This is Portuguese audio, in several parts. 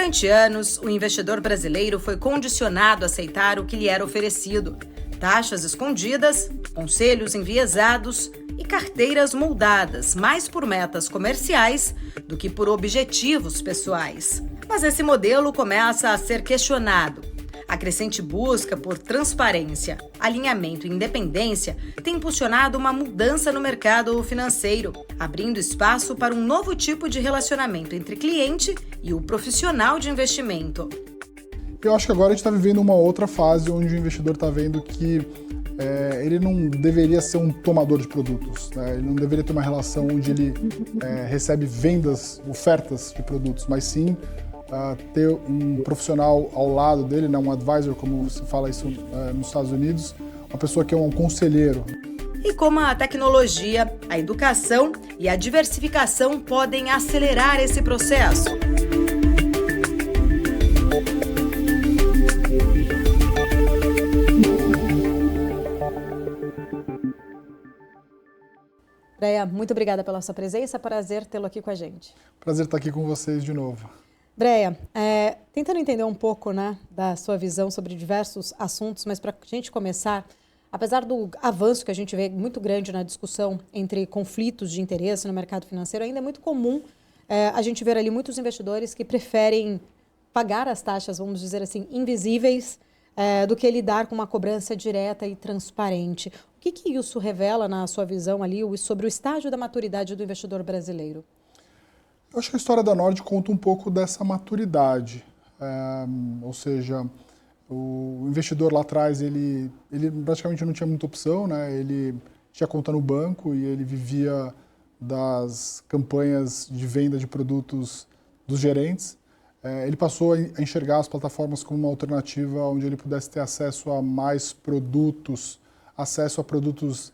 Durante anos, o investidor brasileiro foi condicionado a aceitar o que lhe era oferecido. Taxas escondidas, conselhos enviesados e carteiras moldadas mais por metas comerciais do que por objetivos pessoais. Mas esse modelo começa a ser questionado. A crescente busca por transparência, alinhamento e independência tem impulsionado uma mudança no mercado financeiro, abrindo espaço para um novo tipo de relacionamento entre cliente e o profissional de investimento. Eu acho que agora a gente está vivendo uma outra fase onde o investidor está vendo que ele não deveria ser um tomador de produtos, né? Ele não deveria ter uma relação onde ele recebe vendas, ofertas de produtos, mas sim ter um profissional ao lado dele, né? Um advisor, como se fala isso nos Estados Unidos, uma pessoa que é um conselheiro. E como a tecnologia, a educação e a diversificação podem acelerar esse processo. Breia, muito obrigada pela sua presença, prazer tê-lo aqui com a gente. Prazer estar aqui com vocês de novo. Breia, tentando entender um pouco, né, da sua visão sobre diversos assuntos, mas para a gente começar, apesar do avanço que a gente vê muito grande na discussão entre conflitos de interesse no mercado financeiro, ainda é muito comum a gente ver ali muitos investidores que preferem pagar as taxas, vamos dizer assim, invisíveis, do que lidar com uma cobrança direta e transparente. O que isso revela na sua visão ali sobre o estágio da maturidade do investidor brasileiro? Eu acho que a história da Nord conta um pouco dessa maturidade, ou seja, o investidor lá atrás, ele praticamente não tinha muita opção, né? Ele tinha conta no banco e ele vivia das campanhas de venda de produtos dos gerentes. Ele passou a enxergar as plataformas como uma alternativa onde ele pudesse ter acesso a mais produtos, acesso a produtos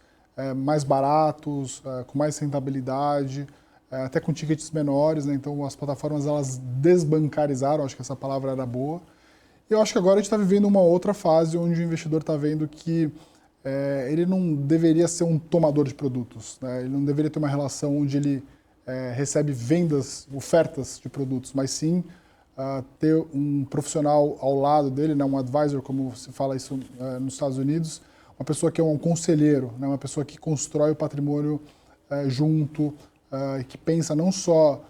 mais baratos, com mais rentabilidade, até com tickets menores, né? Então as plataformas elas desbancarizaram, acho que essa palavra era boa. E eu acho que agora a gente está vivendo uma outra fase onde o investidor está vendo que ele não deveria ser um tomador de produtos, né? Ele não deveria ter uma relação onde ele recebe vendas, ofertas de produtos, mas sim ter um profissional ao lado dele, né? Um advisor, como se fala isso nos Estados Unidos, uma pessoa que é um conselheiro, né? Uma pessoa que constrói o patrimônio junto, que pensa não só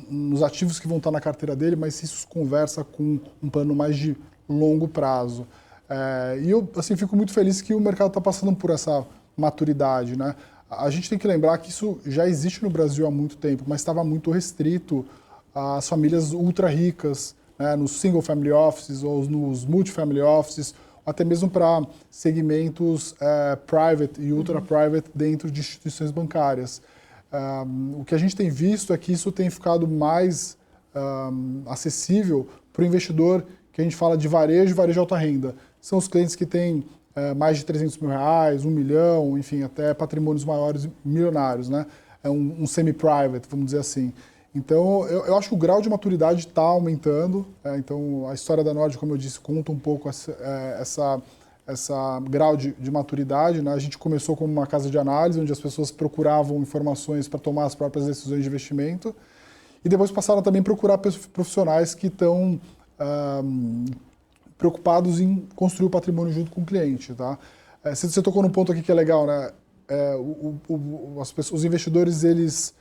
nos ativos que vão estar na carteira dele, mas se isso conversa com um plano mais de longo prazo. E eu assim, fico muito feliz que o mercado está passando por essa maturidade, né? A gente tem que lembrar que isso já existe no Brasil há muito tempo, mas estava muito restrito às famílias ultra ricas, né? Nos single family offices ou nos multifamily offices, até mesmo para segmentos private e ultra private dentro de instituições bancárias. O que a gente tem visto é que isso tem ficado mais acessível para o investidor que a gente fala de varejo e varejo de alta renda. São os clientes que têm mais de 300 mil reais, 1 milhão, enfim, até patrimônios maiores, milionários, né? É um semi-private, vamos dizer assim. Então, eu acho que o grau de maturidade está aumentando. Então, a história da Nord, como eu disse, conta um pouco essa grau de maturidade, né? A gente começou como uma casa de análise, onde as pessoas procuravam informações para tomar as próprias decisões de investimento, e depois passaram também a procurar profissionais que estão preocupados em construir o patrimônio junto com o cliente, tá? Você tocou num ponto aqui que é legal, né? Os investidores, eles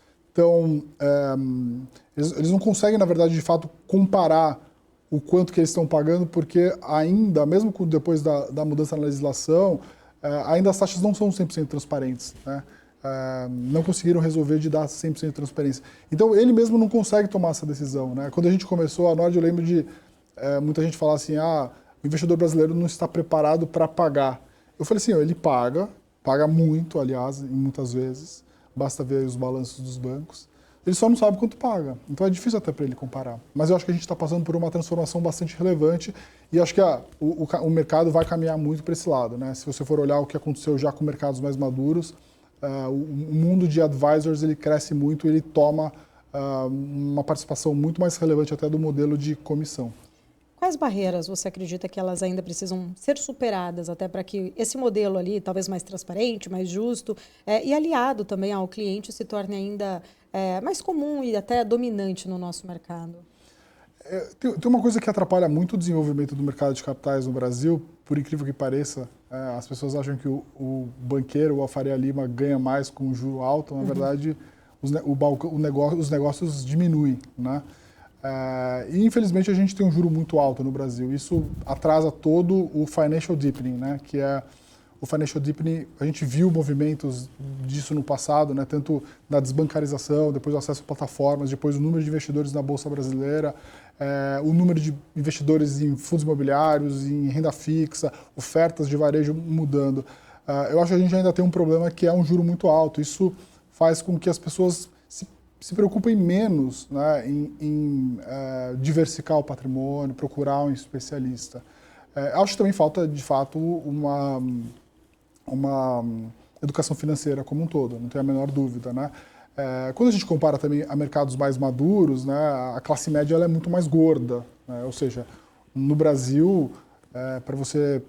não conseguem, na verdade, de fato, comparar o quanto que eles estão pagando, porque ainda, mesmo depois da mudança na legislação, ainda as taxas não são 100% transparentes, né? Não conseguiram resolver de dar 100% de transparência. Então, ele mesmo não consegue tomar essa decisão, né? Quando a gente começou a Nord, eu lembro de muita gente falar assim, o investidor brasileiro não está preparado para pagar. Eu falei assim, ele paga muito, aliás, muitas vezes, basta ver os balanços dos bancos. Ele só não sabe quanto paga, então é difícil até para ele comparar. Mas eu acho que a gente está passando por uma transformação bastante relevante e acho que o mercado vai caminhar muito para esse lado, né? Se você for olhar o que aconteceu já com mercados mais maduros, o mundo de advisors ele cresce muito e ele toma uma participação muito mais relevante até do modelo de comissão. Quais barreiras você acredita que elas ainda precisam ser superadas até para que esse modelo ali, talvez mais transparente, mais justo e aliado também ao cliente, se torne ainda mais comum e até dominante no nosso mercado? Tem uma coisa que atrapalha muito o desenvolvimento do mercado de capitais no Brasil, por incrível que pareça. As pessoas acham que o banqueiro ou a Faria Lima ganha mais com o juro alto. Na verdade, os negócios diminuem, né? E infelizmente a gente tem um juro muito alto no Brasil. Isso atrasa todo o financial deepening, né? Que é o financial deepening. A gente viu movimentos disso no passado, né? Tanto da desbancarização, depois o acesso a plataformas, depois o número de investidores na Bolsa Brasileira, o número de investidores em fundos imobiliários, em renda fixa, ofertas de varejo mudando. Eu acho que a gente ainda tem um problema que é um juro muito alto. Isso faz com que as pessoas se preocupem menos, né, em diversificar o patrimônio, procurar um especialista. Acho que também falta, de fato, uma educação financeira como um todo, não tenho a menor dúvida, né? Quando a gente compara também a mercados mais maduros, né, a classe média ela é muito mais gorda, né? Ou seja, no Brasil, para você,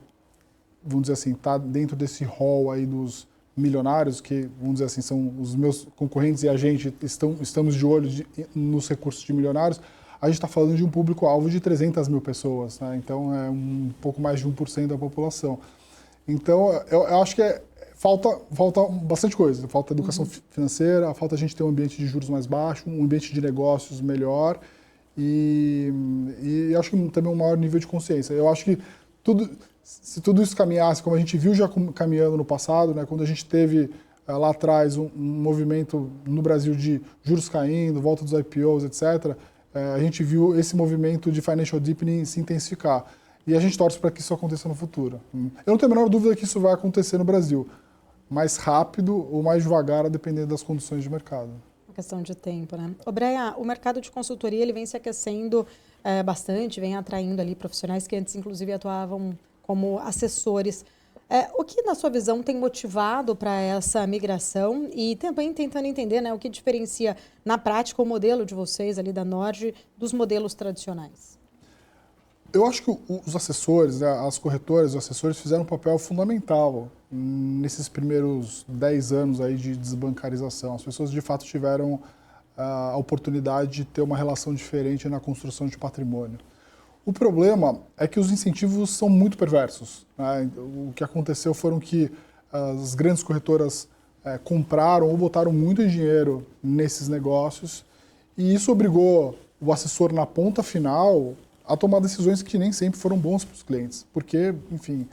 vamos dizer assim, estar dentro desse hall aí dos milionários, que, vamos dizer assim, são os meus concorrentes e a gente estamos de olho nos recursos de milionários, a gente está falando de um público-alvo de 300 mil pessoas, né? Então é um pouco mais de 1% da população. Então, eu acho que falta bastante coisa. Falta educação financeira, falta a gente ter um ambiente de juros mais baixo, um ambiente de negócios melhor e acho que também um maior nível de consciência. Eu acho que se tudo isso caminhasse, como a gente viu já caminhando no passado, né, quando a gente teve lá atrás um movimento no Brasil de juros caindo, volta dos IPOs, etc., a gente viu esse movimento de financial deepening se intensificar. E a gente torce para que isso aconteça no futuro. Eu não tenho a menor dúvida que isso vai acontecer no Brasil. Mais rápido ou mais devagar, a depender das condições de mercado. Uma questão de tempo, né? Breia, o mercado de consultoria ele vem se aquecendo bastante, vem atraindo ali profissionais que antes, inclusive, atuavam como assessores. O que, na sua visão, tem motivado para essa migração e também tentando entender, né, o que diferencia, na prática, o modelo de vocês ali da Nord dos modelos tradicionais? Eu acho que os assessores, né, as corretoras, os assessores fizeram um papel fundamental nesses primeiros 10 anos aí de desbancarização. As pessoas, de fato, tiveram a oportunidade de ter uma relação diferente na construção de patrimônio. O problema é que os incentivos são muito perversos, né? O que aconteceu foram que as grandes corretoras compraram ou botaram muito dinheiro nesses negócios e isso obrigou o assessor na ponta final a tomar decisões que nem sempre foram bons para os clientes, porque, enfim,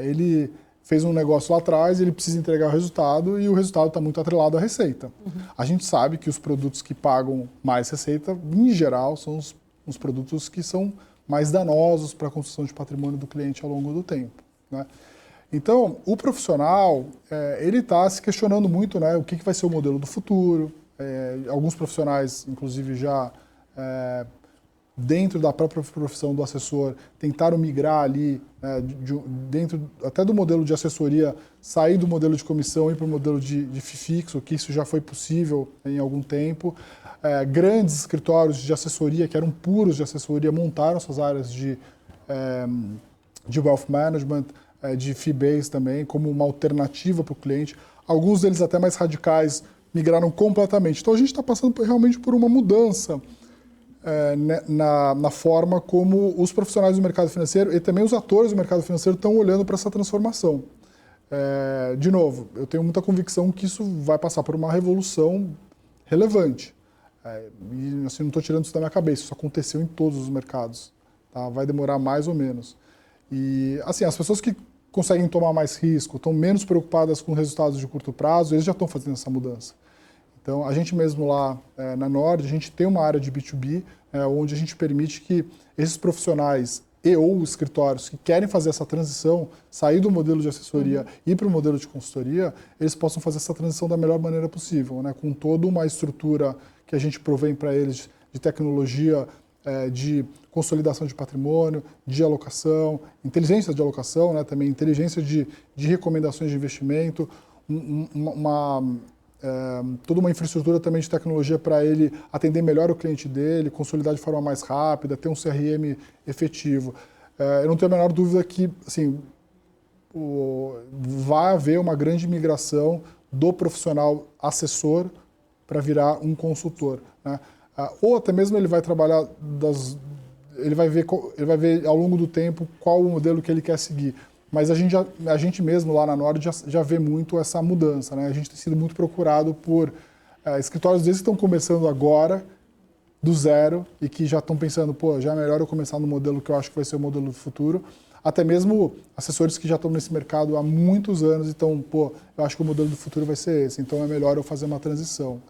ele fez um negócio lá atrás, ele precisa entregar o resultado e o resultado está muito atrelado à receita. A gente sabe que os produtos que pagam mais receita, em geral, são os produtos que são mais danosos para a construção de patrimônio do cliente ao longo do tempo, né? Então, o profissional, ele está se questionando muito, né, o que vai ser o modelo do futuro. Alguns profissionais, inclusive, já dentro da própria profissão do assessor, tentaram migrar ali, dentro até do modelo de assessoria, sair do modelo de comissão e ir para o modelo de FII fixo, que isso já foi possível em algum tempo. Grandes escritórios de assessoria, que eram puros de assessoria, montaram suas áreas de wealth management, de fee-based também, como uma alternativa para o cliente. Alguns deles até mais radicais migraram completamente. Então a gente está passando realmente por uma mudança na forma como os profissionais do mercado financeiro e também os atores do mercado financeiro estão olhando para essa transformação. De novo, eu tenho muita convicção que isso vai passar por uma revolução relevante. E assim, não estou tirando isso da minha cabeça, isso aconteceu em todos os mercados. Tá? Vai demorar mais ou menos. E assim, as pessoas que conseguem tomar mais risco, estão menos preocupadas com resultados de curto prazo, eles já estão fazendo essa mudança. Então, a gente mesmo lá na Nord, a gente tem uma área de B2B, onde a gente permite que esses profissionais ou escritórios que querem fazer essa transição, sair do modelo de assessoria e ir para o modelo de consultoria, eles possam fazer essa transição da melhor maneira possível, né? Com toda uma estrutura que a gente provém para eles de tecnologia, de consolidação de patrimônio, de alocação, inteligência de alocação, né? Também inteligência de recomendações de investimento, toda uma infraestrutura também de tecnologia para ele atender melhor o cliente dele, consolidar de forma mais rápida, ter um CRM efetivo. Eu não tenho a menor dúvida que assim, vai haver uma grande migração do profissional assessor para virar um consultor, né? Ou até mesmo ele vai trabalhar ele vai ver ao longo do tempo qual o modelo que ele quer seguir. Mas a gente mesmo lá na Nord já vê muito essa mudança, né? A gente tem sido muito procurado por escritórios desde que estão começando agora, do zero, e que já estão pensando, pô, já é melhor eu começar no modelo que eu acho que vai ser o modelo do futuro. Até mesmo assessores que já estão nesse mercado há muitos anos e estão, pô, eu acho que o modelo do futuro vai ser esse, então é melhor eu fazer uma transição.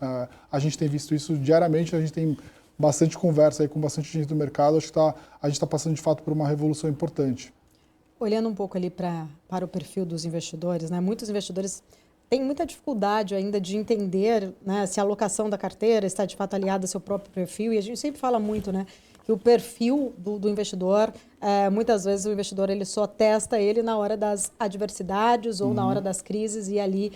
A gente tem visto isso diariamente, a gente tem bastante conversa aí com bastante gente do mercado, acho que a gente está passando de fato por uma revolução importante. Olhando um pouco ali para o perfil dos investidores, né? Muitos investidores têm muita dificuldade ainda de entender, né, se a alocação da carteira está de fato aliada ao seu próprio perfil, e a gente sempre fala muito, né, que o perfil do investidor, muitas vezes o investidor ele só testa ele na hora das adversidades ou na hora das crises, e ali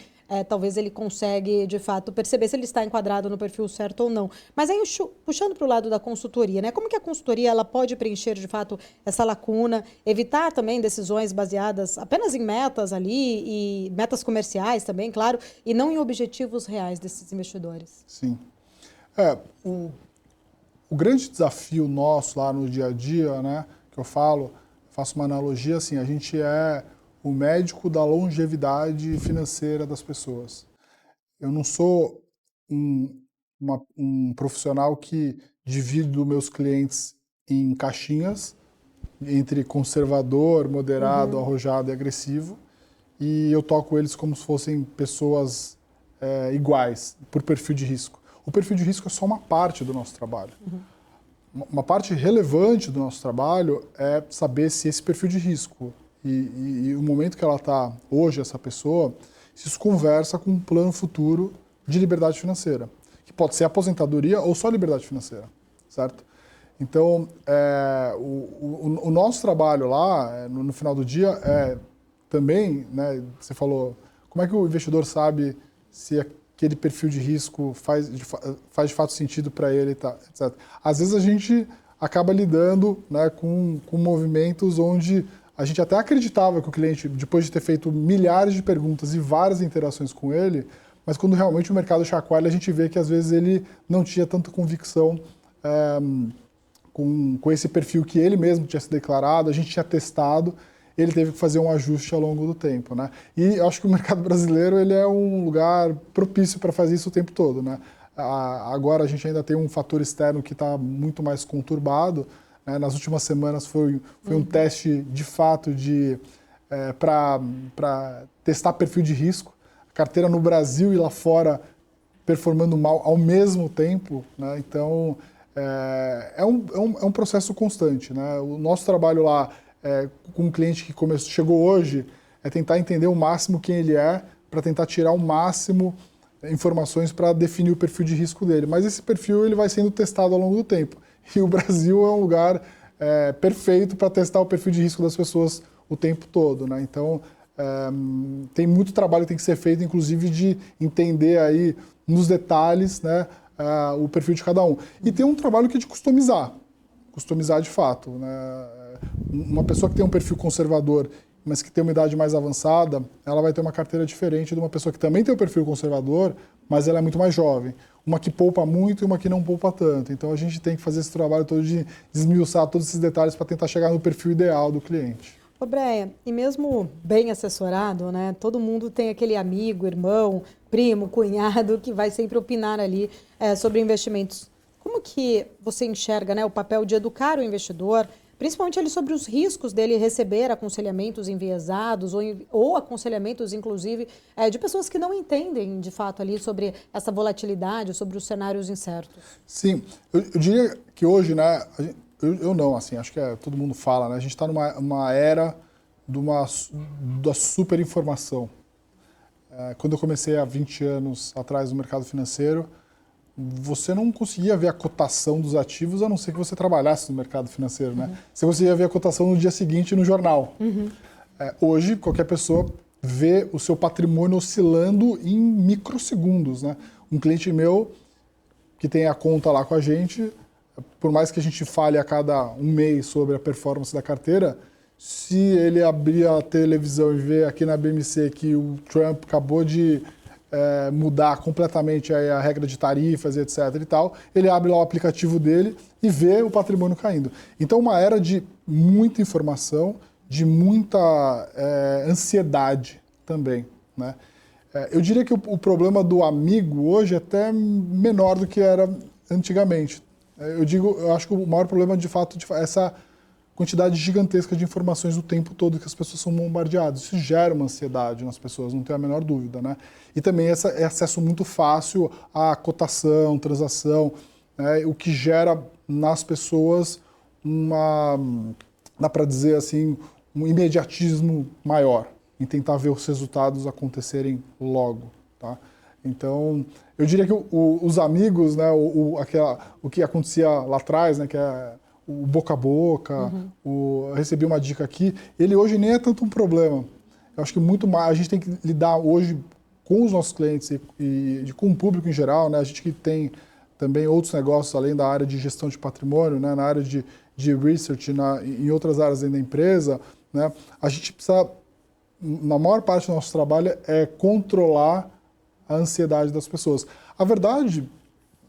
talvez ele consegue, de fato, perceber se ele está enquadrado no perfil certo ou não. Mas aí, puxando para o lado da consultoria, né? Como que a consultoria ela pode preencher, de fato, essa lacuna, evitar também decisões baseadas apenas em metas ali, e metas comerciais também, claro, e não em objetivos reais desses investidores? Sim. O grande desafio nosso lá no dia a dia, né, que eu faço uma analogia assim, a gente é o médico da longevidade financeira das pessoas. Eu não sou um profissional que divido meus clientes em caixinhas, entre conservador, moderado, arrojado e agressivo, e eu toco eles como se fossem pessoas iguais, por perfil de risco. O perfil de risco é só uma parte do nosso trabalho. Uma parte relevante do nosso trabalho é saber se esse perfil de risco e o momento que ela está hoje, essa pessoa, se isso conversa com um plano futuro de liberdade financeira, que pode ser aposentadoria ou só liberdade financeira, certo? Então, o nosso trabalho lá, no final do dia, também, né, você falou, como é que o investidor sabe se aquele perfil de risco faz de fato sentido para ele, tá, etc. Às vezes a gente acaba lidando, né, com movimentos onde a gente até acreditava que o cliente, depois de ter feito milhares de perguntas e várias interações com ele, mas quando realmente o mercado chacoalha, a gente vê que às vezes ele não tinha tanta convicção com esse perfil que ele mesmo tinha se declarado, a gente tinha testado, ele teve que fazer um ajuste ao longo do tempo, né? E eu acho que o mercado brasileiro ele é um lugar propício para fazer isso o tempo todo, né? Agora a gente ainda tem um fator externo que está muito mais conturbado, né? Nas últimas semanas foi um teste de fato para testar perfil de risco, a carteira no Brasil e lá fora performando mal ao mesmo tempo, né? Então é um processo constante, né? O nosso trabalho lá com um cliente que chegou hoje é tentar entender o máximo quem ele é, para tentar tirar o máximo informações para definir o perfil de risco dele. Mas esse perfil ele vai sendo testado ao longo do tempo. E o Brasil é um lugar perfeito para testar o perfil de risco das pessoas o tempo todo, né? Então, tem muito trabalho que tem que ser feito, inclusive de entender aí nos detalhes, né, o perfil de cada um. E tem um trabalho que é de customizar de fato, né? Uma pessoa que tem um perfil conservador, mas que tem uma idade mais avançada, ela vai ter uma carteira diferente de uma pessoa que também tem um perfil conservador, mas ela é muito mais jovem. Uma que poupa muito e uma que não poupa tanto. Então a gente tem que fazer esse trabalho todo de desmiuçar todos esses detalhes para tentar chegar no perfil ideal do cliente. Ô Breia, e mesmo bem assessorado, né, todo mundo tem aquele amigo, irmão, primo, cunhado que vai sempre opinar ali sobre investimentos. Como que você enxerga, né, o papel de educar o investidor, principalmente ali sobre os riscos dele receber aconselhamentos enviesados ou aconselhamentos, inclusive, de pessoas que não entendem, de fato, ali sobre essa volatilidade, sobre os cenários incertos? Sim, eu diria que hoje, né, eu não, assim, acho que todo mundo fala, né, a gente está numa era da superinformação. Quando eu comecei há 20 anos atrás no mercado financeiro, você não conseguia ver a cotação dos ativos, a não ser que você trabalhasse no mercado financeiro, né? Você conseguia ver a cotação no dia seguinte no jornal. Hoje, qualquer pessoa vê o seu patrimônio oscilando em microsegundos, né? Um cliente meu que tem a conta lá com a gente, por mais que a gente fale a cada um mês sobre a performance da carteira, se ele abrir a televisão e ver aqui na BMC que o Trump acabou de mudar completamente aí a regra de tarifas e etc e tal, ele abre lá o aplicativo dele e vê o patrimônio caindo. Então, uma era de muita informação, de muita ansiedade também, né? Eu diria que o problema do amigo hoje é até menor do que era antigamente. Eu acho que o maior problema, de fato, é essa quantidade gigantesca de informações o tempo todo que as pessoas são bombardeadas. Isso gera uma ansiedade nas pessoas, não tenho a menor dúvida, né? E também esse acesso muito fácil à cotação, transação, né? O que gera nas pessoas dá para dizer assim, um imediatismo maior em tentar ver os resultados acontecerem logo, tá? Então, eu diria que os amigos, né, o que acontecia lá atrás, né, que é o boca a boca, eu recebi uma dica aqui, ele hoje nem é tanto um problema. Eu acho que muito mais, a gente tem que lidar hoje com os nossos clientes e com o público em geral, né, a gente que tem também outros negócios além da área de gestão de patrimônio, né, na área de research, em outras áreas dentro da empresa, né, a gente precisa, na maior parte do nosso trabalho, é controlar a ansiedade das pessoas. A verdade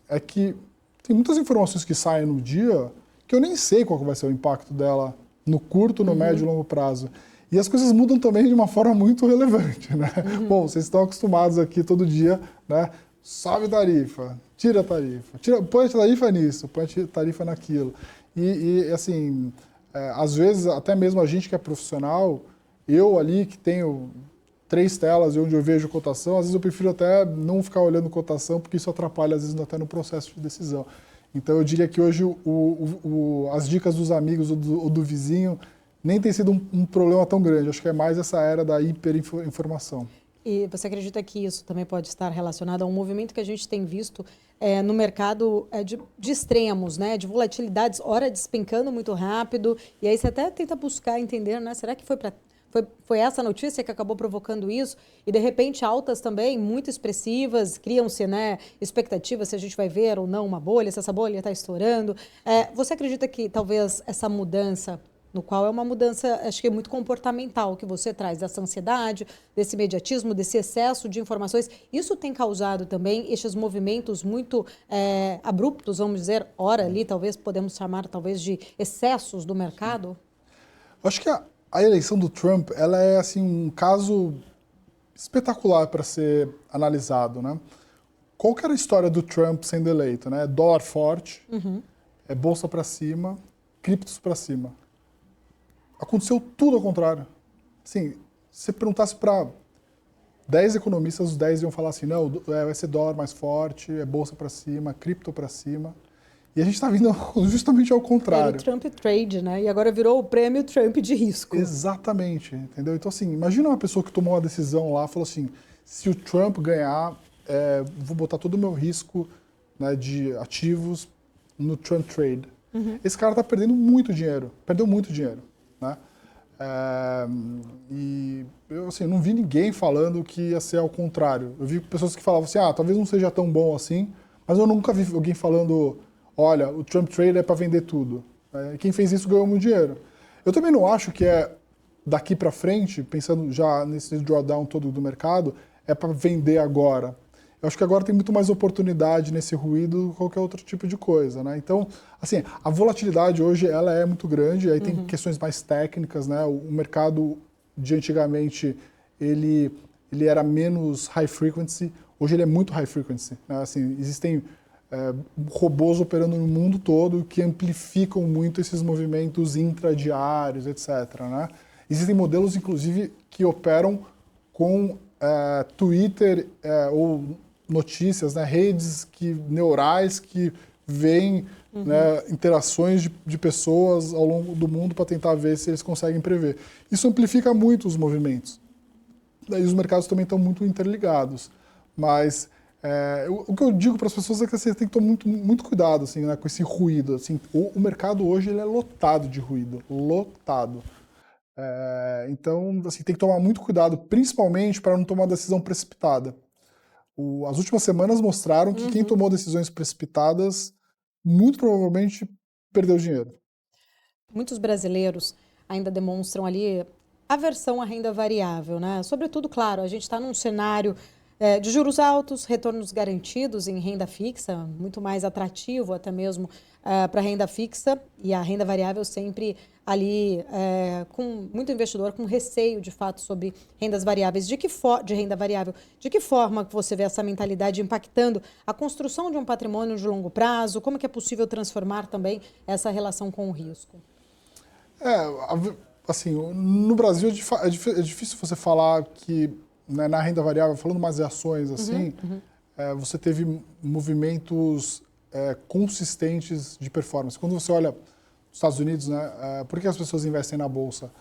é que tem muitas informações que saem no dia que eu nem sei qual vai ser o impacto dela no curto, no médio e longo prazo. E as coisas mudam também de uma forma muito relevante, né? Bom, vocês estão acostumados aqui todo dia, né? Sobe tarifa, tira tarifa, põe tarifa nisso, põe tarifa naquilo. E assim, às vezes, até mesmo a gente que é profissional, eu ali que tenho 3 telas onde eu vejo cotação, às vezes eu prefiro até não ficar olhando cotação, porque isso atrapalha, às vezes, até no processo de decisão. Então, eu diria que hoje as dicas dos amigos ou do vizinho nem tem sido um problema tão grande. Acho que é mais essa era da hiperinformação. E você acredita que isso também pode estar relacionado a um movimento que a gente tem visto no mercado de extremos, né? De volatilidades, hora despencando muito rápido, e aí você até tenta buscar entender, né? Será que foi essa notícia que acabou provocando isso? E, de repente, altas também muito expressivas, criam-se, né, expectativas se a gente vai ver ou não uma bolha, se essa bolha está estourando. Você acredita que talvez essa mudança, no qual é uma mudança, acho que é muito comportamental, que você traz dessa ansiedade, desse imediatismo, desse excesso de informações, isso tem causado também estes movimentos muito abruptos, vamos dizer, ora ali, talvez podemos chamar talvez de excessos do mercado? Acho que a eleição do Trump, ela é assim um caso espetacular para ser analisado, né? Qual que era a história do Trump sendo eleito, né? Dólar forte, bolsa para cima, criptos para cima. Aconteceu tudo ao contrário. Assim, se você perguntasse para 10 economistas, os 10 iam falar assim, não, vai ser dólar mais forte, bolsa para cima, cripto para cima. E a gente está vindo justamente ao contrário. Era o Trump Trade, né? E agora virou o prêmio Trump de risco. Exatamente, entendeu? Então, assim, imagina uma pessoa que tomou uma decisão lá, falou assim, se o Trump ganhar, vou botar todo o meu risco, né, de ativos no Trump Trade. Esse cara está perdendo muito dinheiro, perdeu muito dinheiro, né? E eu, assim, não vi ninguém falando que ia ser ao contrário. Eu vi pessoas que falavam assim, talvez não seja tão bom assim, mas eu nunca vi alguém falando, olha, o Trump Trade é para vender tudo. Quem fez isso ganhou muito dinheiro. Eu também não acho que daqui para frente, pensando já nesse drawdown todo do mercado, é para vender agora. Eu acho que agora tem muito mais oportunidade nesse ruído do que qualquer outro tipo de coisa, né? Então, assim, a volatilidade hoje ela é muito grande, aí tem questões mais técnicas, né? O mercado de antigamente, ele era menos high frequency, hoje ele é muito high frequency, né? Assim, existem robôs operando no mundo todo que amplificam muito esses movimentos intradiários, etc., né? Existem modelos, inclusive, que operam com Twitter ou notícias, né, redes neurais que veem né, interações de pessoas ao longo do mundo para tentar ver se eles conseguem prever. Isso amplifica muito os movimentos. Daí os mercados também estão muito interligados. Mas o que eu digo para as pessoas é que você tem que tomar muito, muito cuidado assim, né, com esse ruído. Assim, o mercado hoje ele é lotado de ruído, lotado. Então, assim, tem que tomar muito cuidado, principalmente para não tomar decisão precipitada. As últimas semanas mostraram que quem tomou decisões precipitadas, muito provavelmente perdeu dinheiro. Muitos brasileiros ainda demonstram ali aversão à renda variável, né? Sobretudo, claro, a gente está num cenário de juros altos, retornos garantidos em renda fixa, muito mais atrativo até mesmo para a renda fixa, e a renda variável sempre ali com muito investidor com receio de fato sobre rendas variáveis. De renda variável, de que forma que você vê essa mentalidade impactando a construção de um patrimônio de longo prazo? Como que é possível transformar também essa relação com o risco? Assim, no Brasil é difícil você falar que, né, na renda variável, falando mais de ações assim, você teve movimentos consistentes de performance. Quando você olha os Estados Unidos, né, por que as pessoas investem na Bolsa?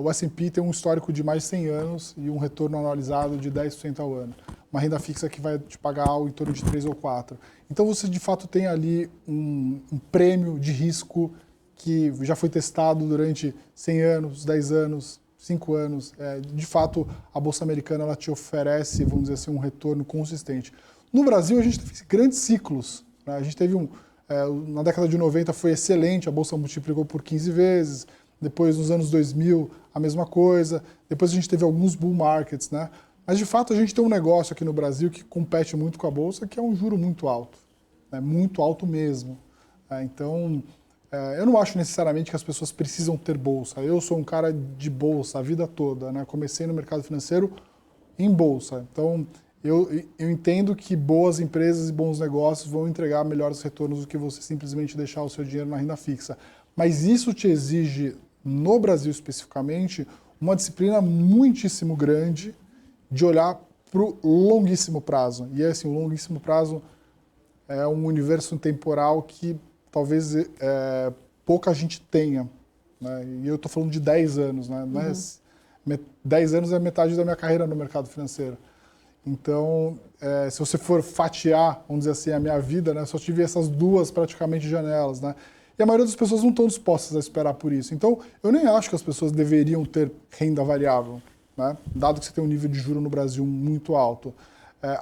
O S&P tem um histórico de mais de 100 anos e um retorno anualizado de 10% ao ano. Uma renda fixa que vai te pagar algo em torno de 3 ou 4. Então você, de fato, tem ali um prêmio de risco que já foi testado durante 100 anos, 10 anos, 5 anos. De fato, a Bolsa Americana ela te oferece, vamos dizer assim, um retorno consistente. No Brasil, a gente teve grandes ciclos. Né? A gente teve na década de 90 foi excelente, a Bolsa multiplicou por 15 vezes. Depois, nos anos 2000, a mesma coisa. Depois a gente teve alguns bull markets, né? Mas, de fato, a gente tem um negócio aqui no Brasil que compete muito com a Bolsa, que é um juro muito alto. Né? Muito alto mesmo. Então, eu não acho necessariamente que as pessoas precisam ter Bolsa. Eu sou um cara de Bolsa a vida toda. Né? Comecei no mercado financeiro em Bolsa. Então, eu entendo que boas empresas e bons negócios vão entregar melhores retornos do que você simplesmente deixar o seu dinheiro na renda fixa. Mas isso te exige, no Brasil especificamente, uma disciplina muitíssimo grande de olhar para o longuíssimo prazo. E assim, o longuíssimo prazo é um universo temporal que talvez pouca gente tenha. Né? E eu estou falando de 10 anos. Né? Mas 10 anos é metade da minha carreira no mercado financeiro. Então, se você for fatiar, vamos dizer assim, a minha vida, né, só tive essas duas praticamente janelas, né? E a maioria das pessoas não estão dispostas a esperar por isso. Então, eu nem acho que as pessoas deveriam ter renda variável, né? Dado que você tem um nível de juro no Brasil muito alto.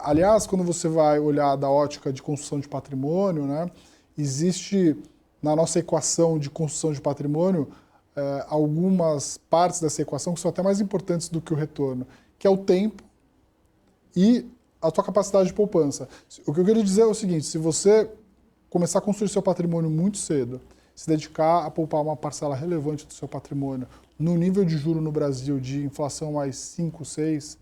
Aliás, quando você vai olhar da ótica de construção de patrimônio, né, existe na nossa equação de construção de patrimônio algumas partes dessa equação que são até mais importantes do que o retorno, que é o tempo e a tua capacidade de poupança. O que eu quero dizer é o seguinte, se você começar a construir seu patrimônio muito cedo, se dedicar a poupar uma parcela relevante do seu patrimônio, no nível de juro no Brasil de inflação mais 5, 6,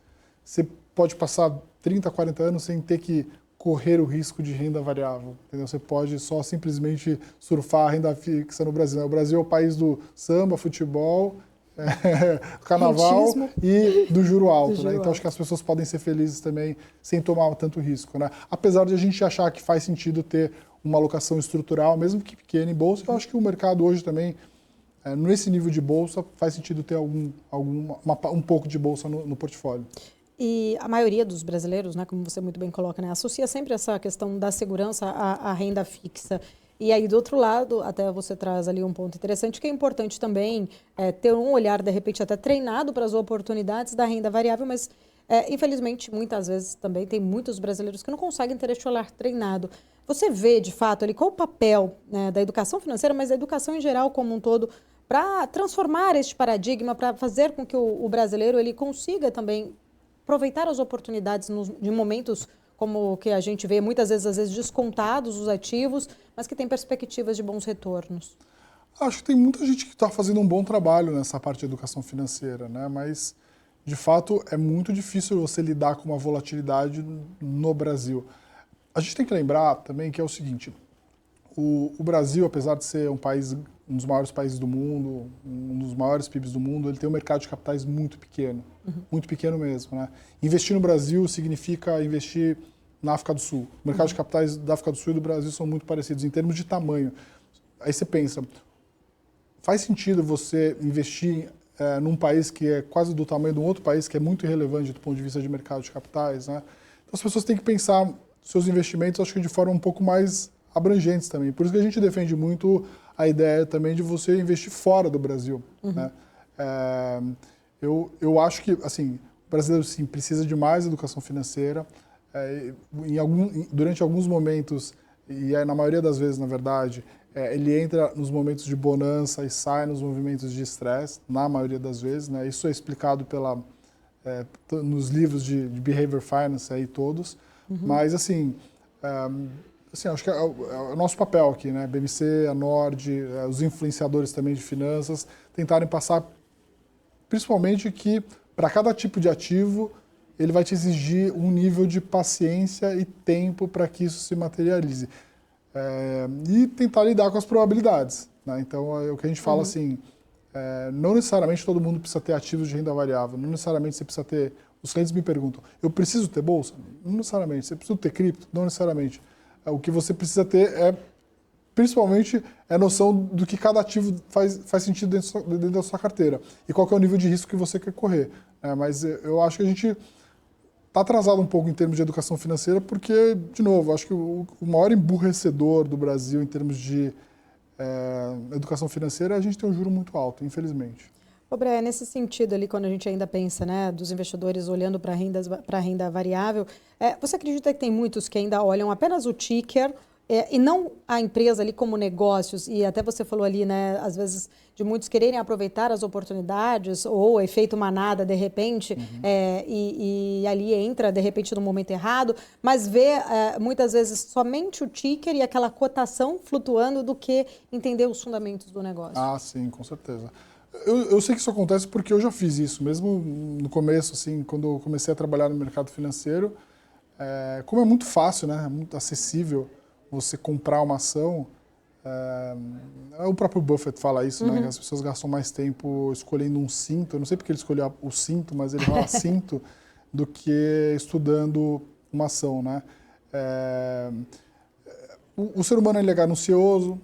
você pode passar 30, 40 anos sem ter que correr o risco de renda variável. Entendeu? Você pode só simplesmente surfar a renda fixa no Brasil. O Brasil é o país do samba, futebol, carnaval rentismo e do juro alto. Né? Então acho que as pessoas podem ser felizes também sem tomar tanto risco. Né? Apesar de a gente achar que faz sentido ter uma alocação estrutural, mesmo que pequena em bolsa, eu acho que o mercado hoje também, nesse nível de bolsa, faz sentido ter um pouco de bolsa no portfólio. E a maioria dos brasileiros, né, como você muito bem coloca, né, associa sempre essa questão da segurança à renda fixa. E aí, do outro lado, até você traz ali um ponto interessante, que é importante também ter um olhar, de repente, até treinado para as oportunidades da renda variável, mas, infelizmente, muitas vezes também tem muitos brasileiros que não conseguem ter este olhar treinado. Você vê, de fato, ali qual o papel, né, da educação financeira, mas da educação em geral como um todo, para transformar este paradigma, para fazer com que o brasileiro ele consiga também aproveitar as oportunidades de momentos como que a gente vê muitas vezes, às vezes, descontados os ativos, mas que tem perspectivas de bons retornos? Acho que tem muita gente que está fazendo um bom trabalho nessa parte de educação financeira, né? Mas, de fato, é muito difícil você lidar com uma volatilidade no Brasil. A gente tem que lembrar também que é o seguinte, o Brasil, apesar de ser um dos maiores países do mundo, um dos maiores PIBs do mundo, ele tem um mercado de capitais muito pequeno, muito pequeno mesmo. Né? Investir no Brasil significa investir na África do Sul. O mercado de capitais da África do Sul e do Brasil são muito parecidos em termos de tamanho. Aí você pensa, faz sentido você investir num país que é quase do tamanho de um outro país que é muito irrelevante do ponto de vista de mercado de capitais? Né? Então as pessoas têm que pensar seus investimentos, acho que de forma um pouco mais abrangentes também. Por isso que a gente defende muito a ideia também de você investir fora do Brasil. Né? Eu acho que assim, o brasileiro sim, precisa de mais educação financeira. Durante alguns momentos, e na maioria das vezes, na verdade, ele entra nos momentos de bonança e sai nos movimentos de estresse, na maioria das vezes. Né? Isso é explicado pela nos livros de Behavior Finance aí todos, mas assim, acho que é o nosso papel aqui, né? BMC, a Nord, os influenciadores também de finanças, tentarem passar, principalmente que para cada tipo de ativo, ele vai te exigir um nível de paciência e tempo para que isso se materialize. E tentar lidar com as probabilidades, né? Então, é o que a gente fala assim, não necessariamente todo mundo precisa ter ativos de renda variável, não necessariamente você precisa ter... Os clientes me perguntam, eu preciso ter bolsa? Não necessariamente. Você precisa ter cripto? Não necessariamente. O que você precisa ter principalmente, a noção do que cada ativo faz sentido dentro da sua carteira e qual que é o nível de risco que você quer correr. Mas eu acho que a gente está atrasado um pouco em termos de educação financeira porque, de novo, acho que o maior emburrecedor do Brasil em termos de educação financeira, a gente tem um juro muito alto, infelizmente. Brian, nesse sentido ali, quando a gente ainda pensa, né, dos investidores olhando para a renda variável, você acredita que tem muitos que ainda olham apenas o ticker e não a empresa ali como negócios? E até você falou ali, né, às vezes, de muitos quererem aproveitar as oportunidades ou o efeito manada, de repente, e ali entra, de repente, no momento errado, mas vê, muitas vezes, somente o ticker e aquela cotação flutuando do que entender os fundamentos do negócio. Ah, sim, com certeza. Eu sei que isso acontece porque eu já fiz isso, mesmo no começo, assim, quando eu comecei a trabalhar no mercado financeiro, como é muito fácil, né, é muito acessível você comprar uma ação, o próprio Buffett fala isso, né, que as pessoas gastam mais tempo escolhendo um cinto, eu não sei porque ele escolheu o cinto, mas ele fala cinto, do que estudando uma ação, né. O ser humano ele é ganancioso,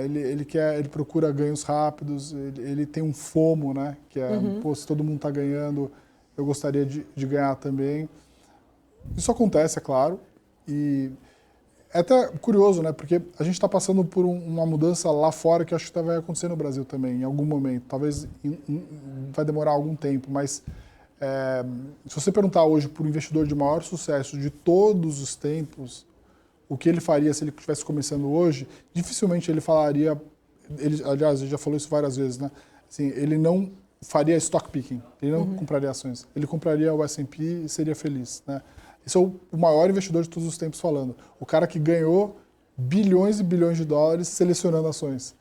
ele procura ganhos rápidos, ele tem um FOMO, né? Que é, se todo mundo está ganhando, eu gostaria de ganhar também. Isso acontece, é claro, e é até curioso, né? Porque a gente está passando por uma mudança lá fora que acho que vai acontecer no Brasil também, em algum momento. Talvez vai demorar algum tempo, mas se você perguntar hoje para o investidor de maior sucesso de todos os tempos, o que ele faria se ele estivesse começando hoje, dificilmente ele falaria, aliás, ele já falou isso várias vezes, né? Assim, ele não faria stock picking, ele não compraria ações, ele compraria o S&P e seria feliz, né? Esse é o maior investidor de todos os tempos falando. O cara que ganhou bilhões e bilhões de dólares selecionando ações.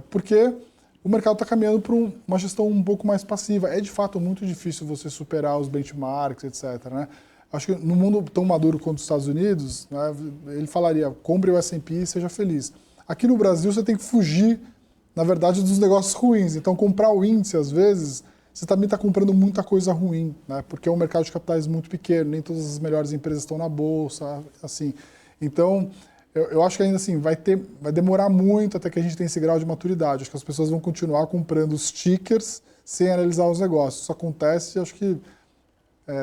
Porque o mercado está caminhando para uma gestão um pouco mais passiva. É de fato muito difícil você superar os benchmarks, etc., né? Acho que no mundo tão maduro quanto os Estados Unidos, né, ele falaria, compre o S&P e seja feliz. Aqui no Brasil você tem que fugir, na verdade, dos negócios ruins. Então comprar o índice, às vezes, você também está comprando muita coisa ruim, né, porque é um mercado de capitais muito pequeno, nem todas as melhores empresas estão na bolsa, assim. Então, eu acho que ainda assim, vai demorar muito até que a gente tenha esse grau de maturidade. Acho que as pessoas vão continuar comprando os tickers sem analisar os negócios. Isso acontece, acho que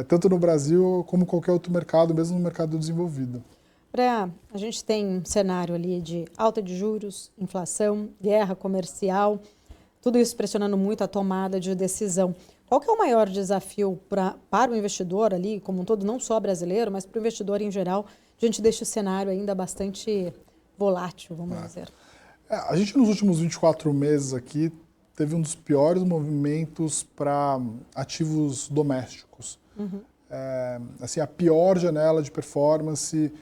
tanto no Brasil como qualquer outro mercado, mesmo no mercado desenvolvido. Brian, a gente tem um cenário ali de alta de juros, inflação, guerra comercial, tudo isso pressionando muito a tomada de decisão. Qual que é o maior desafio para o investidor ali, como um todo, não só brasileiro, mas para o investidor em geral, diante deste cenário ainda bastante volátil, vamos dizer? A gente, nos últimos 24 meses aqui, teve um dos piores movimentos para ativos domésticos. Assim, a pior janela de performance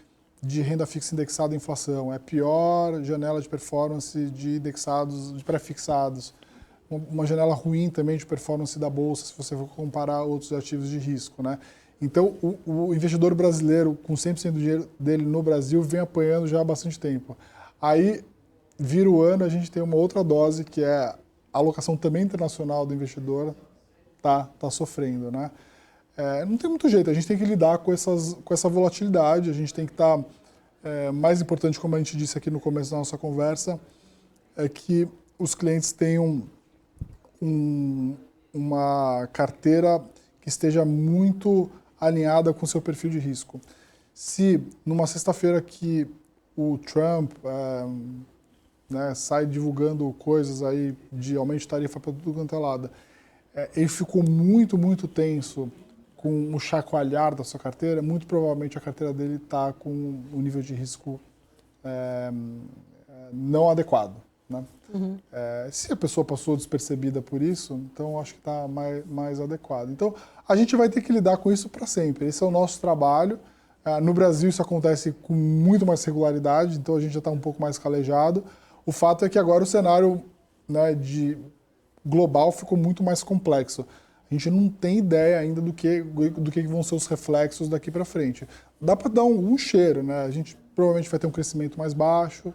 de renda fixa indexada à inflação, é a pior janela de performance de indexados, de pré-fixados, uma janela ruim também de performance da bolsa, se você for comparar outros ativos de risco, né? Então, o investidor brasileiro, com 100% do dinheiro dele no Brasil, vem apanhando já há bastante tempo. Aí, vira o ano, a gente tem uma outra dose, que é a alocação também internacional do investidor tá sofrendo, né? Não tem muito jeito, a gente tem que lidar com essa volatilidade, a gente tem que estar... mais importante, como a gente disse aqui no começo da nossa conversa, é que os clientes tenham uma carteira que esteja muito alinhada com o seu perfil de risco. Se numa sexta-feira que o Trump sai divulgando coisas aí de aumento de tarifa para tudo quanto é lado, ele ficou muito, muito tenso com o chacoalhar da sua carteira, muito provavelmente a carteira dele está com um nível de risco não adequado. né? Se a pessoa passou despercebida por isso, então acho que está mais adequado. Então, a gente vai ter que lidar com isso para sempre. Esse é o nosso trabalho. No Brasil isso acontece com muito mais regularidade, então a gente já está um pouco mais calejado. O fato é que agora o cenário, né, global ficou muito mais complexo. A gente não tem ideia ainda do que vão ser os reflexos daqui para frente. Dá para dar um cheiro, né? A gente provavelmente vai ter um crescimento mais baixo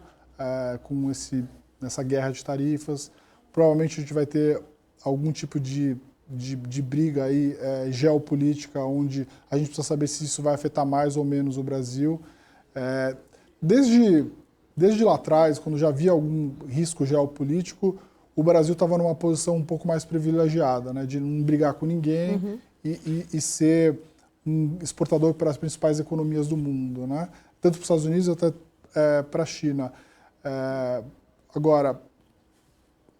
com nessa guerra de tarifas. Provavelmente a gente vai ter algum tipo de briga aí, geopolítica, onde a gente precisa saber se isso vai afetar mais ou menos o Brasil. Desde lá atrás, quando já havia algum risco geopolítico, o Brasil estava numa posição um pouco mais privilegiada, né, de não brigar com ninguém e ser um exportador para as principais economias do mundo, né, tanto para os Estados Unidos até para a China. Agora,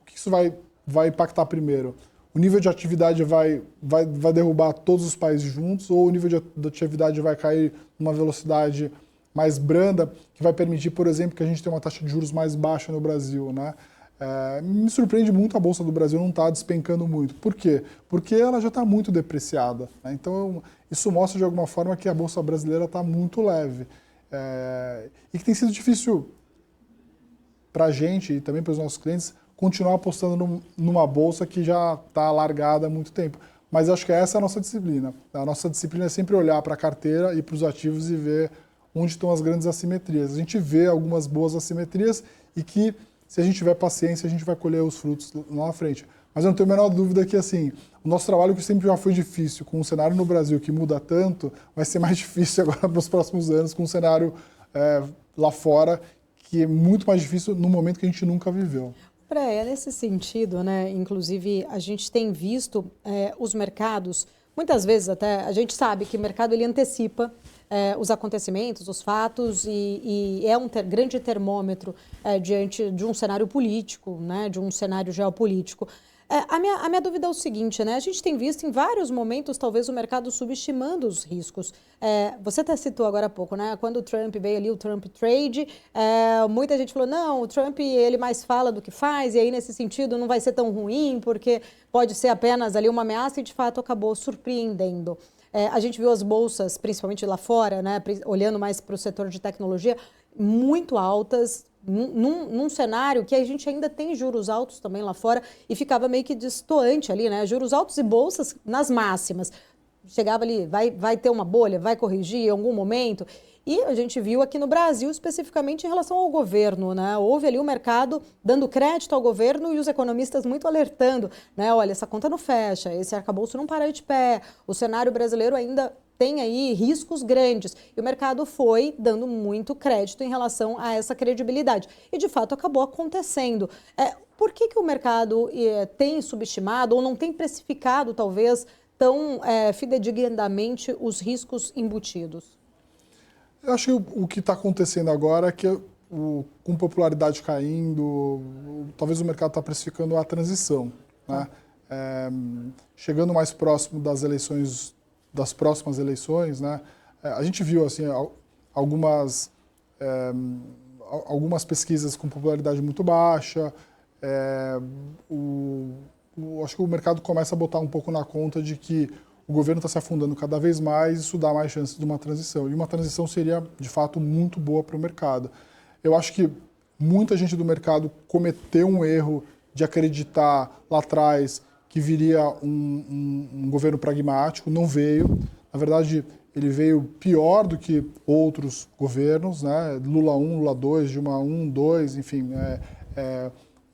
o que isso vai impactar primeiro? O nível de atividade vai derrubar todos os países juntos, ou o nível de atividade vai cair numa velocidade mais branda, que vai permitir, por exemplo, que a gente tenha uma taxa de juros mais baixa no Brasil, né? Me surpreende muito a Bolsa do Brasil não estar despencando muito. Por quê? Porque ela já está muito depreciada, né? Então, isso mostra de alguma forma que a Bolsa brasileira está muito leve. E que tem sido difícil para a gente e também para os nossos clientes continuar apostando numa bolsa que já está largada há muito tempo. Mas acho que essa é a nossa disciplina. A nossa disciplina é sempre olhar para a carteira e para os ativos e ver onde estão as grandes assimetrias. A gente vê algumas boas assimetrias e que, se a gente tiver paciência, a gente vai colher os frutos lá na frente. Mas eu não tenho a menor dúvida que, assim, o nosso trabalho, que sempre já foi difícil, com um cenário no Brasil que muda tanto, vai ser mais difícil agora nos próximos anos, com um cenário lá fora, que é muito mais difícil no momento que a gente nunca viveu. Nesse sentido, né, inclusive, a gente tem visto os mercados, muitas vezes até, a gente sabe que o mercado ele antecipa os acontecimentos, os fatos, e é um grande termômetro diante de um cenário político, né, de um cenário geopolítico. A minha dúvida é o seguinte, né? A gente tem visto em vários momentos, talvez, o mercado subestimando os riscos. Você até citou agora há pouco, né? Quando o Trump veio ali, o Trump Trade, muita gente falou, não, o Trump ele mais fala do que faz, e aí, nesse sentido, não vai ser tão ruim, porque pode ser apenas ali uma ameaça, e de fato acabou surpreendendo. A gente viu as bolsas, principalmente lá fora, né? Olhando mais para o setor de tecnologia, muito altas, num cenário que a gente ainda tem juros altos também lá fora e ficava meio que destoante ali, né? Juros altos e bolsas nas máximas. Chegava ali, vai ter uma bolha, vai corrigir em algum momento. E a gente viu aqui no Brasil, especificamente em relação ao governo, né? Houve ali o mercado dando crédito ao governo e os economistas muito alertando, né? Olha, essa conta não fecha, esse arcabouço não para de pé, o cenário brasileiro ainda tem aí riscos grandes. E o mercado foi dando muito crédito em relação a essa credibilidade. E, de fato, acabou acontecendo. Por que o mercado tem subestimado ou não tem precificado, talvez, tão fidedignamente os riscos embutidos? Eu acho que o que está acontecendo agora é que, com popularidade caindo, talvez o mercado está precificando a transição, né? Chegando mais próximo das próximas eleições, né? A gente viu assim algumas pesquisas com popularidade muito baixa. Acho que o mercado começa a botar um pouco na conta de que o governo está se afundando cada vez mais e isso dá mais chances de uma transição. E uma transição seria, de fato, muito boa para o mercado. Eu acho que muita gente do mercado cometeu um erro de acreditar lá atrás que viria um governo pragmático, não veio. Na verdade, ele veio pior do que outros governos, né? Lula 1, Lula 2, Dilma 1, 2, enfim.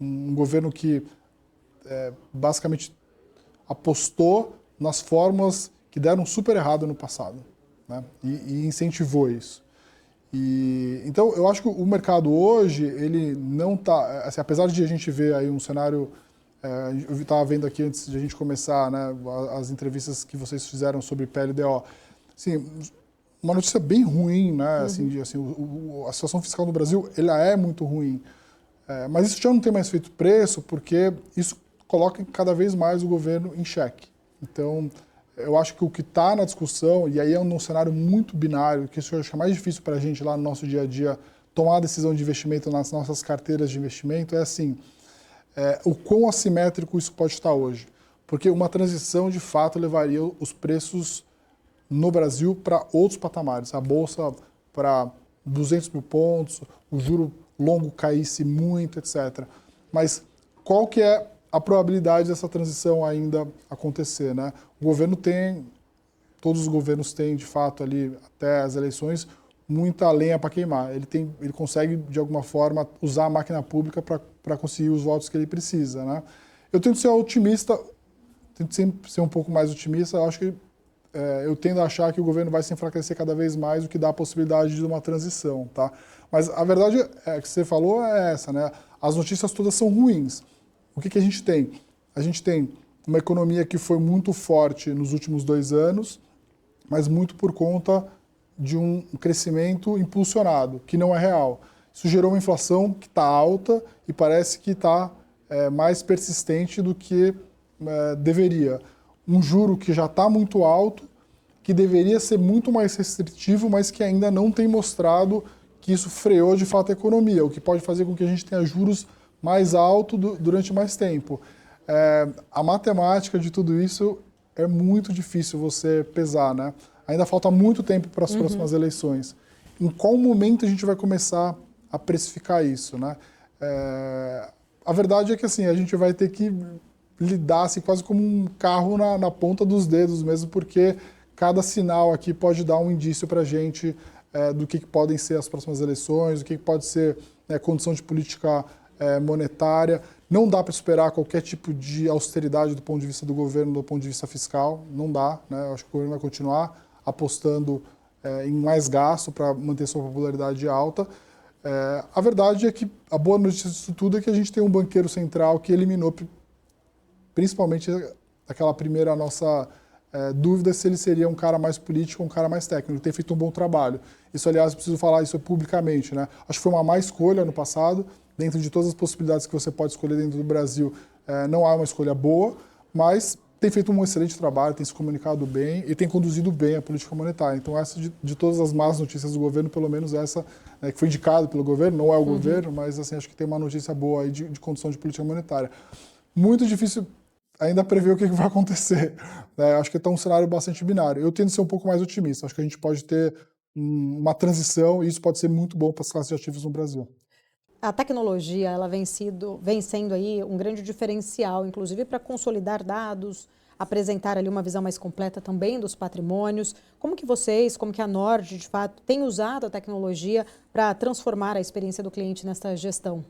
Um governo que basicamente apostou nas fórmulas que deram super errado no passado, né? E incentivou isso. Então, eu acho que o mercado hoje, ele não está... Assim, apesar de a gente ver aí um cenário... eu estava vendo aqui antes de a gente começar, né, as entrevistas que vocês fizeram sobre PLDO. Assim, uma notícia bem ruim, né? Assim, a situação fiscal no Brasil, ela é muito ruim. Mas isso já não tem mais feito preço, porque isso coloca cada vez mais o governo em xeque. Então, eu acho que o que está na discussão, e aí é um cenário muito binário, que isso acho que é mais difícil para a gente lá no nosso dia a dia tomar a decisão de investimento nas nossas carteiras de investimento é assim, o quão assimétrico isso pode estar hoje. Porque uma transição, de fato, levaria os preços no Brasil para outros patamares. A Bolsa para 200 mil pontos, o juro longo caísse muito, etc. Mas qual que é a probabilidade dessa transição ainda acontecer, né? O governo tem, todos os governos têm, de fato, ali até as eleições, muita lenha para queimar. Ele consegue, de alguma forma, usar a máquina pública para conseguir os votos que ele precisa, né? Eu tento ser otimista, tento sempre ser um pouco mais otimista. Eu acho que eu tendo a achar que o governo vai se enfraquecer cada vez mais, o que dá a possibilidade de uma transição, tá? Mas a verdade que você falou é essa, né? As notícias todas são ruins. O que a gente tem? A gente tem uma economia que foi muito forte nos últimos 2 anos, mas muito por conta de um crescimento impulsionado, que não é real. Isso gerou uma inflação que está alta e parece que está mais persistente do que deveria. Um juro que já está muito alto, que deveria ser muito mais restritivo, mas que ainda não tem mostrado que isso freou de fato a economia, o que pode fazer com que a gente tenha juros mais altos durante mais tempo. A matemática de tudo isso é muito difícil você pesar, né? Ainda falta muito tempo para as próximas eleições. Em qual momento a gente vai começar a precificar isso, né? A verdade é que assim, a gente vai ter que lidar assim, quase como um carro na ponta dos dedos mesmo, porque cada sinal aqui pode dar um indício para a gente do que podem ser as próximas eleições, o que pode ser condição de política monetária. Não dá para esperar qualquer tipo de austeridade do ponto de vista do governo, do ponto de vista fiscal, não dá, né? Eu acho que o governo vai continuar apostando em mais gasto para manter sua popularidade alta. A verdade é que a boa notícia disso tudo é que a gente tem um banqueiro central que eliminou principalmente aquela primeira nossa dúvida se ele seria um cara mais político ou um cara mais técnico. Ele tem feito um bom trabalho. Isso, aliás, eu preciso falar isso publicamente, né? Acho que foi uma má escolha no passado. Dentro de todas as possibilidades que você pode escolher dentro do Brasil, não há uma escolha boa, mas tem feito um excelente trabalho, tem se comunicado bem e tem conduzido bem a política monetária. Então, essa de todas as más notícias do governo, pelo menos essa, que foi indicada pelo governo, não é o governo, mas assim, acho que tem uma notícia boa aí de condução de política monetária. Muito difícil ainda prever o que vai acontecer. Acho que está um cenário bastante binário. Eu tendo a ser um pouco mais otimista. Acho que a gente pode ter uma transição e isso pode ser muito bom para as classes de ativos no Brasil. A tecnologia, ela vem sendo aí um grande diferencial, inclusive para consolidar dados, apresentar ali uma visão mais completa também dos patrimônios. Como que vocês, como que a Nord, de fato, tem usado a tecnologia para transformar a experiência do cliente nessa gestão?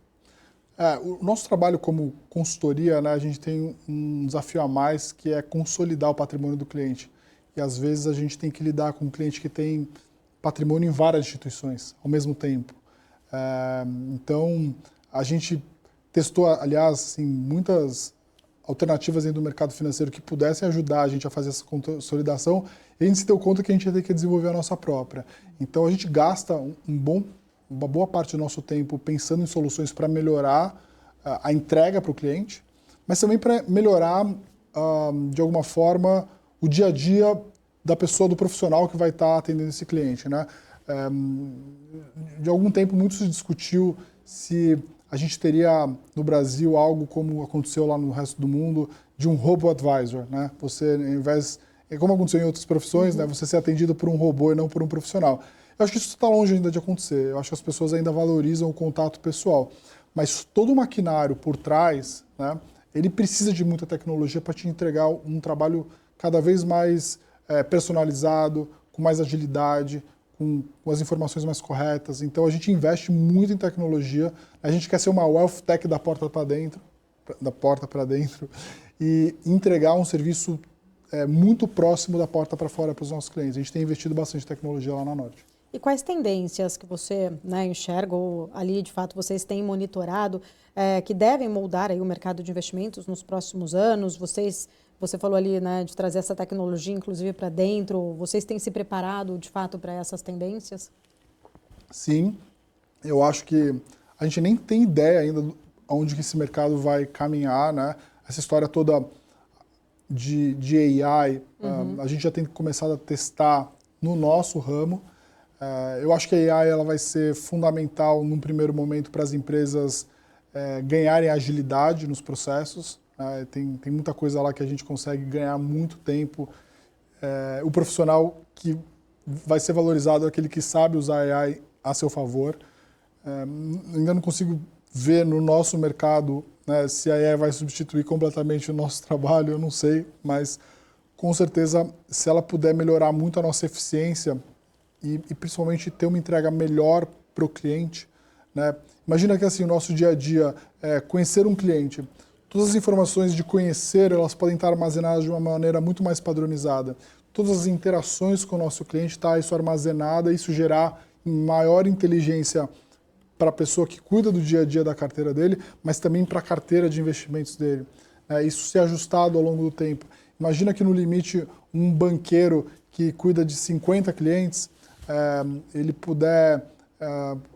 O nosso trabalho como consultoria, né, a gente tem um desafio a mais, que é consolidar o patrimônio do cliente. E às vezes a gente tem que lidar com um cliente que tem patrimônio em várias instituições ao mesmo tempo. Então, a gente testou, aliás, assim, muitas alternativas dentro do mercado financeiro que pudessem ajudar a gente a fazer essa consolidação, e a gente se deu conta que a gente ia ter que desenvolver a nossa própria. Então, a gente gasta uma boa parte do nosso tempo pensando em soluções para melhorar a entrega para o cliente, mas também para melhorar, de alguma forma, o dia a dia da pessoa, do profissional que vai estar atendendo esse cliente, né? De algum tempo muito se discutiu se a gente teria no Brasil algo como aconteceu lá no resto do mundo, de um robo-advisor, né? Você, ao invés, como aconteceu em outras profissões, né? Você ser atendido por um robô e não por um profissional. Eu acho que isso está longe ainda de acontecer. Eu acho que as pessoas ainda valorizam o contato pessoal. Mas todo o maquinário por trás, né? Ele precisa de muita tecnologia para te entregar um trabalho cada vez mais personalizado, com mais agilidade, com as informações mais corretas. Então, a gente investe muito em tecnologia. A gente quer ser uma wealth tech da porta para dentro, e entregar um serviço muito próximo da porta para fora para os nossos clientes. A gente tem investido bastante em tecnologia lá na Nord. E quais tendências que você, né, enxerga ou ali, de fato, vocês têm monitorado que devem moldar aí o mercado de investimentos nos próximos anos? Você falou ali, né, de trazer essa tecnologia, inclusive, para dentro. Vocês têm se preparado, de fato, para essas tendências? Sim. Eu acho que a gente nem tem ideia ainda de onde que esse mercado vai caminhar, né? Essa história toda de AI, a gente já tem começado a testar no nosso ramo. Eu acho que a AI ela vai ser fundamental num primeiro momento para as empresas ganharem agilidade nos processos. Tem muita coisa lá que a gente consegue ganhar muito tempo. O profissional que vai ser valorizado é aquele que sabe usar a AI a seu favor. Ainda não consigo ver no nosso mercado, né, se a AI vai substituir completamente o nosso trabalho, eu não sei, mas com certeza, se ela puder melhorar muito a nossa eficiência e principalmente ter uma entrega melhor para o cliente, né? Imagina que assim, o nosso dia a dia, conhecer um cliente, todas as informações de conhecer, elas podem estar armazenadas de uma maneira muito mais padronizada. Todas as interações com o nosso cliente, tá isso armazenada, isso gerar maior inteligência para a pessoa que cuida do dia a dia da carteira dele, mas também para a carteira de investimentos dele. Isso ser ajustado ao longo do tempo. Imagina que no limite um banqueiro que cuida de 50 clientes, ele puder,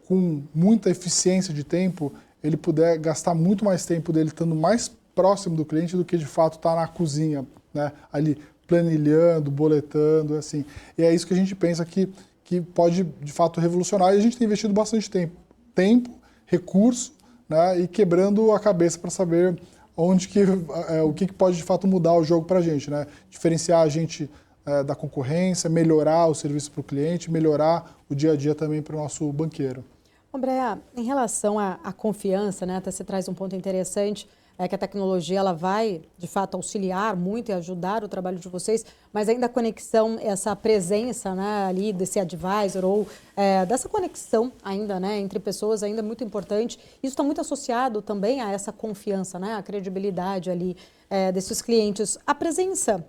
com muita eficiência de tempo, ele puder gastar muito mais tempo dele estando mais próximo do cliente do que de fato estar na cozinha, né? Ali planilhando, boletando, assim. E é isso que a gente pensa que pode de fato revolucionar, e a gente tem investido bastante tempo, recurso, né? E quebrando a cabeça para saber o que pode de fato mudar o jogo para a gente, né? Diferenciar a gente da concorrência, melhorar o serviço para o cliente, melhorar o dia a dia também para o nosso banqueiro. Brea, em relação à confiança, né, até você traz um ponto interessante, que a tecnologia ela vai, de fato, auxiliar muito e ajudar o trabalho de vocês, mas ainda a conexão, essa presença, né, ali desse advisor ou dessa conexão ainda, né, entre pessoas ainda é muito importante. Isso está muito associado também a essa confiança, né, a credibilidade ali desses clientes. A presença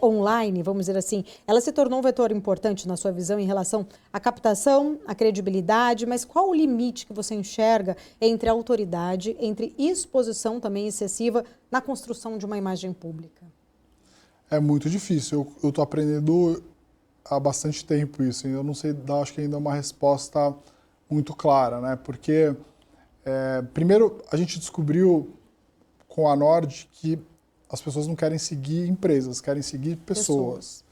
online, vamos dizer assim, ela se tornou um vetor importante na sua visão em relação à captação, à credibilidade, mas qual o limite que você enxerga entre autoridade, entre exposição também excessiva na construção de uma imagem pública? É muito difícil. Eu estou aprendendo há bastante tempo isso. Eu não sei, acho que ainda é uma resposta muito clara, né? Porque, primeiro, a gente descobriu com a Nord que as pessoas não querem seguir empresas, querem seguir pessoas.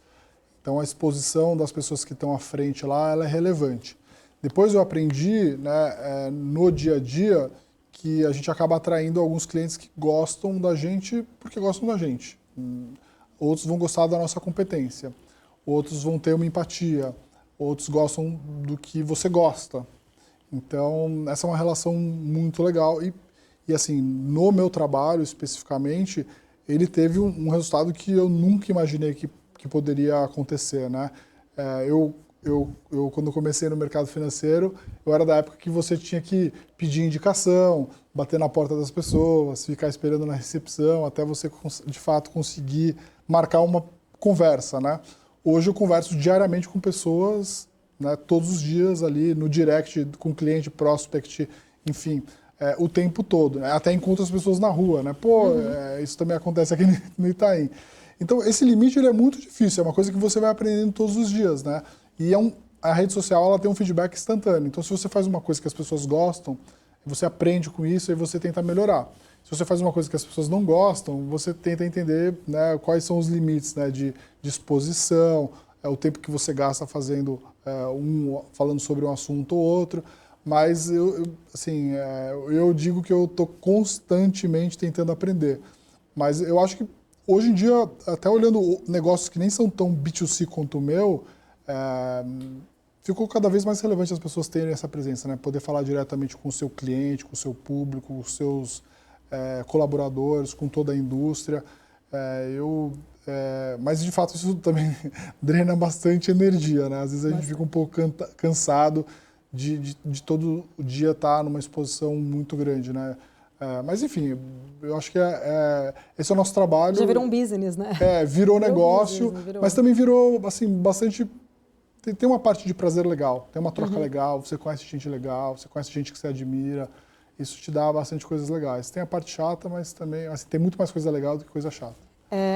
Então, a exposição das pessoas que estão à frente lá, ela é relevante. Depois eu aprendi, né, no dia a dia, que a gente acaba atraindo alguns clientes que gostam da gente porque gostam da gente. Outros vão gostar da nossa competência. Outros vão ter uma empatia. Outros gostam do que você gosta. Então, essa é uma relação muito legal. E assim, no meu trabalho especificamente, ele teve um resultado que eu nunca imaginei que poderia acontecer, né? Eu, quando comecei no mercado financeiro, eu era da época que você tinha que pedir indicação, bater na porta das pessoas, ficar esperando na recepção, até você, de fato, conseguir marcar uma conversa, né? Hoje eu converso diariamente com pessoas, né, todos os dias ali no direct, com cliente, prospect, enfim, o tempo todo, né? Até encontro as pessoas na rua, né? Isso também acontece aqui no Itaim. Então, esse limite ele é muito difícil, é uma coisa que você vai aprendendo todos os dias, né? E a rede social ela tem um feedback instantâneo. Então, se você faz uma coisa que as pessoas gostam, você aprende com isso e você tenta melhorar. Se você faz uma coisa que as pessoas não gostam, você tenta entender, né, quais são os limites, né, de exposição, o tempo que você gasta fazendo falando sobre um assunto ou outro. Mas eu digo que eu estou constantemente tentando aprender. Mas eu acho que hoje em dia, até olhando negócios que nem são tão B2C quanto o meu, ficou cada vez mais relevante as pessoas terem essa presença, né? Poder falar diretamente com o seu cliente, com o seu público, com os seus colaboradores, com toda a indústria. Mas, de fato, isso também drena bastante energia, né? Às vezes a gente fica um pouco cansado de todo o dia estar numa exposição muito grande, né? Mas, enfim, eu acho que esse é o nosso trabalho. Já virou um business, né? Virou negócio, mas também virou, assim, bastante... Tem uma parte de prazer legal, tem uma troca legal, você conhece gente legal, você conhece gente que você admira, isso te dá bastante coisas legais. Tem a parte chata, mas também assim, tem muito mais coisa legal do que coisa chata.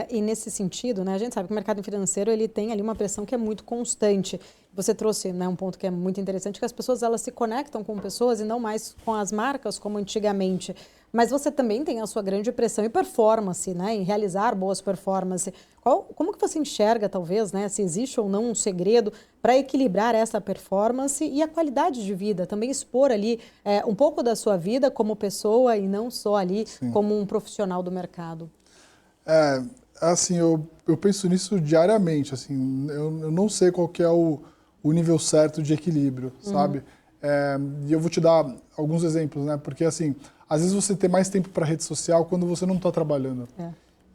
E nesse sentido, né, a gente sabe que o mercado financeiro ele tem ali uma pressão que é muito constante. Você trouxe, né, um ponto que é muito interessante, que as pessoas elas se conectam com pessoas e não mais com as marcas como antigamente. Mas você também tem a sua grande pressão e performance, né, em realizar boas performances. Como que você enxerga, talvez, né, se existe ou não um segredo para equilibrar essa performance e a qualidade de vida? Também expor ali um pouco da sua vida como pessoa e não só ali Sim. como um profissional do mercado. Assim, eu penso nisso diariamente, assim, eu não sei qual que é o nível certo de equilíbrio, sabe? E eu vou te dar alguns exemplos, né? Porque, assim, às vezes você tem mais tempo para rede social quando você não está trabalhando.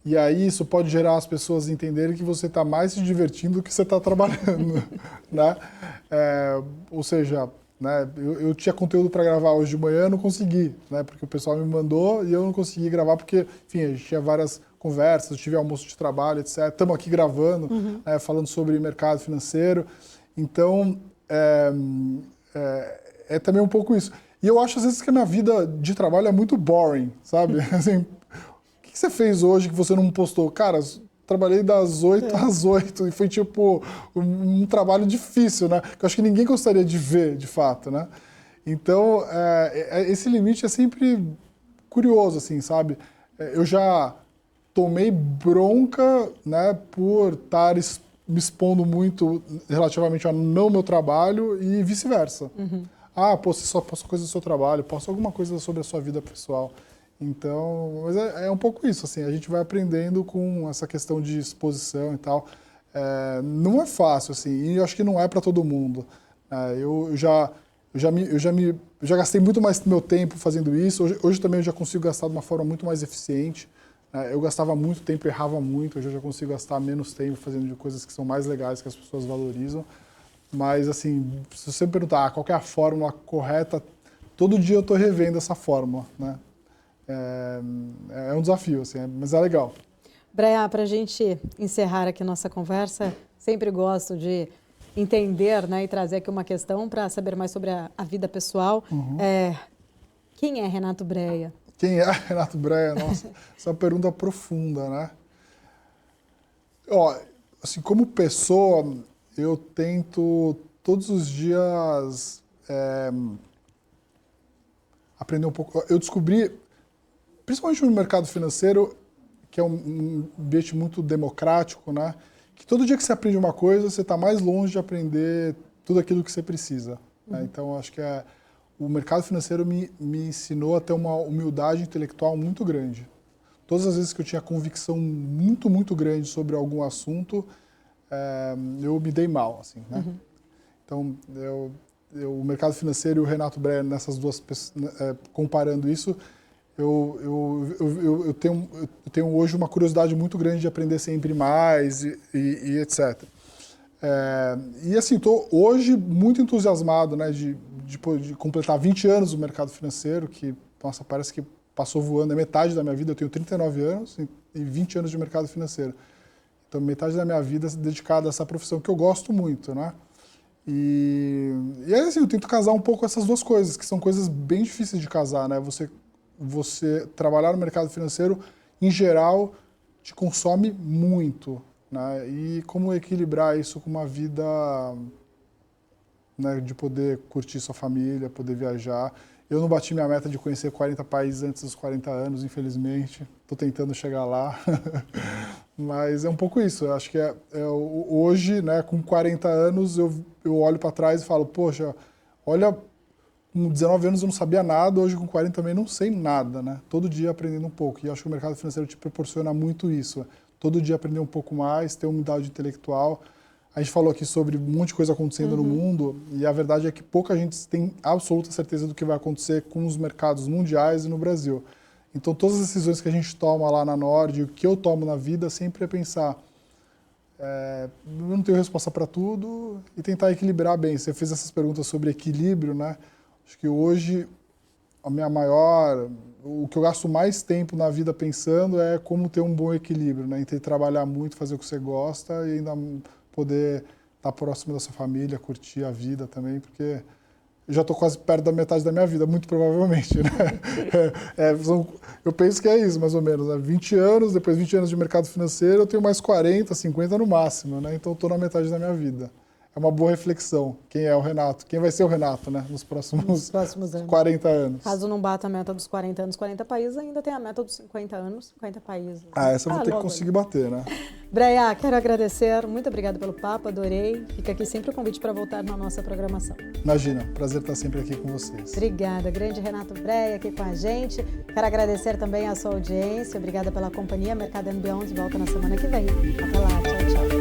E aí isso pode gerar as pessoas entenderem que você está mais se divertindo do que você está trabalhando, né? Ou seja, né, eu tinha conteúdo para gravar hoje de manhã, não consegui, né? Porque o pessoal me mandou e eu não consegui gravar porque, enfim, a gente tinha várias conversas, eu tive almoço de trabalho, etc. Estamos aqui gravando, falando sobre mercado financeiro. Então, é também um pouco isso. E eu acho, às vezes, que a minha vida de trabalho é muito boring, sabe? Assim, o que você fez hoje que você não postou? Cara, trabalhei das 8 às 8 e foi, tipo, um trabalho difícil, né? Que eu acho que ninguém gostaria de ver, de fato, né? Então, esse limite é sempre curioso, assim, sabe? Eu já tomei bronca, né, por estar me expondo muito relativamente ao não meu trabalho e vice-versa. Pô, você só posta coisa do seu trabalho, posta alguma coisa sobre a sua vida pessoal. Então, mas é um pouco isso, assim, a gente vai aprendendo com essa questão de exposição e tal. Não é fácil, assim, e eu acho que não é para todo mundo. Eu já gastei muito mais meu tempo fazendo isso, hoje também eu já consigo gastar de uma forma muito mais eficiente. Eu gastava muito tempo, errava muito, hoje eu já consigo gastar menos tempo fazendo coisas que são mais legais, que as pessoas valorizam. Mas, assim, se você me perguntar qual que é a fórmula correta, todo dia eu estou revendo essa fórmula, né? É um desafio, assim, mas é legal. Breia, para a gente encerrar aqui nossa conversa, sempre gosto de entender, né, e trazer aqui uma questão para saber mais sobre a vida pessoal. Quem é Renato Breia? Quem é Renato Breia? Nossa, essa é uma pergunta profunda, né? Ó, assim, como pessoa, eu tento todos os dias aprender um pouco. Eu descobri, principalmente no mercado financeiro, que é um ambiente muito democrático, né? Que todo dia que você aprende uma coisa, você está mais longe de aprender tudo aquilo que você precisa. Né? Então, acho que o mercado financeiro me ensinou a ter uma humildade intelectual muito grande. Todas as vezes que eu tinha convicção muito, muito grande sobre algum assunto, eu me dei mal, assim, né? Então, o mercado financeiro e o Renato Breia, nessas duas pessoas, comparando isso, eu tenho hoje uma curiosidade muito grande de aprender sempre mais e etc. E assim, estou hoje muito entusiasmado, né, de completar 20 anos no mercado financeiro, que, nossa, parece que passou voando, é metade da minha vida. Eu tenho 39 anos e 20 anos de mercado financeiro. Então, metade da minha vida é dedicada a essa profissão que eu gosto muito, né? E aí, assim, eu tento casar um pouco essas duas coisas, que são coisas bem difíceis de casar, né? Você trabalhar no mercado financeiro, em geral, te consome muito, né? E como equilibrar isso com uma vida, né, de poder curtir sua família, poder viajar. Eu não bati minha meta de conhecer 40 países antes dos 40 anos, infelizmente. Estou tentando chegar lá. Mas é um pouco isso. Eu acho que hoje, né, com 40 anos, eu olho para trás e falo, poxa, olha, com 19 anos eu não sabia nada, hoje com 40 também não sei nada, né? Todo dia aprendendo um pouco. E acho que o mercado financeiro te proporciona muito isso. Todo dia aprender um pouco mais, ter humildade intelectual. A gente falou aqui sobre um monte de coisa acontecendo no mundo, e a verdade é que pouca gente tem absoluta certeza do que vai acontecer com os mercados mundiais e no Brasil. Então, todas as decisões que a gente toma lá na Nord, o que eu tomo na vida, sempre é pensar, eu não tenho resposta para tudo, e tentar equilibrar bem. Você fez essas perguntas sobre equilíbrio, né? Acho que hoje o que eu gasto mais tempo na vida pensando é como ter um bom equilíbrio, né? Entre trabalhar muito, fazer o que você gosta e ainda poder estar próximo da sua família, curtir a vida também, porque eu já estou quase perto da metade da minha vida, muito provavelmente, né? Eu penso que é isso, mais ou menos, né? 20 anos, depois 20 anos de mercado financeiro, eu tenho mais 40, 50 no máximo, né? Então, estou na metade da minha vida. É uma boa reflexão. Quem é o Renato? Quem vai ser o Renato, né? Nos próximos anos. 40 anos. Caso não bata a meta dos 40 anos, 40 países, ainda tem a meta dos 50 anos, 50 países. Essa eu vou ter que conseguir bater, né? Breia, quero agradecer. Muito obrigada pelo papo, adorei. Fica aqui sempre o convite para voltar na nossa programação. Imagina, prazer estar sempre aqui com vocês. Obrigada, grande Renato Breia aqui com a gente. Quero agradecer também a sua audiência. Obrigada pela companhia. Mercado and Beyond volta na semana que vem. Até lá, tchau, tchau.